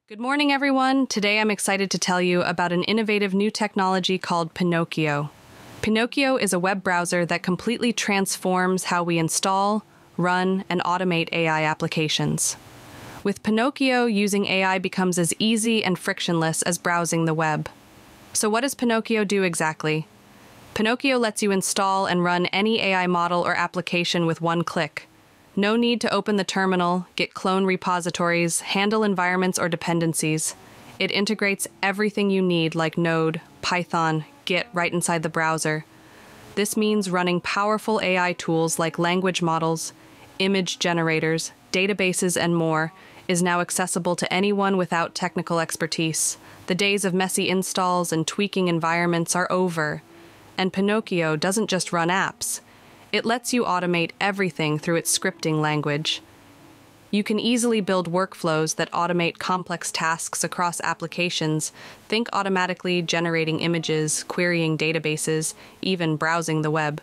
Good morning, everyone. Today I'm excited to tell you about an innovative new technology called Pinokio. Pinokio is a web browser that completely transforms how we install, run, and automate AI applications. With Pinokio, using AI becomes as easy and frictionless as browsing the web. So what does Pinokio do exactly? Pinokio lets you install and run any AI model or application with one click. No need to open the terminal, get clone repositories, handle environments or dependencies. It integrates everything you need like Node, Python, Git right inside the browser. This means running powerful AI tools like language models, image generators, databases, and more is now accessible to anyone without technical expertise. The days of messy installs and tweaking environments are over. And Pinokio doesn't just run apps. It lets you automate everything through its scripting language. You can easily build workflows that automate complex tasks across applications, think automatically generating images, querying databases, even browsing the web.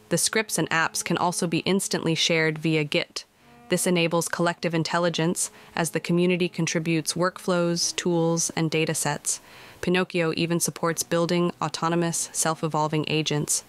The scripts and apps can also be instantly shared via Git. This enables collective intelligence as the community contributes workflows, tools, and datasets. Pinokio even supports building autonomous, self-evolving agents.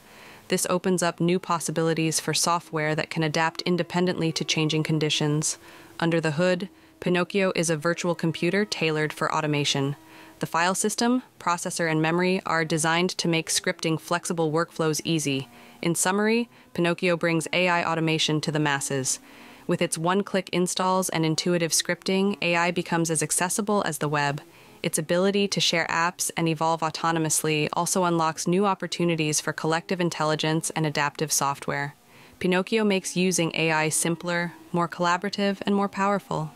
This opens up new possibilities for software that can adapt independently to changing conditions. Under the hood, Pinokio is a virtual computer tailored for automation. The file system, processor, and memory are designed to make scripting flexible workflows easy. In summary, Pinokio brings AI automation to the masses. With its one-click installs and intuitive scripting, AI becomes as accessible as the web. Its ability to share apps and evolve autonomously also unlocks new opportunities for collective intelligence and adaptive software. Pinokio makes using AI simpler, more collaborative, and more powerful.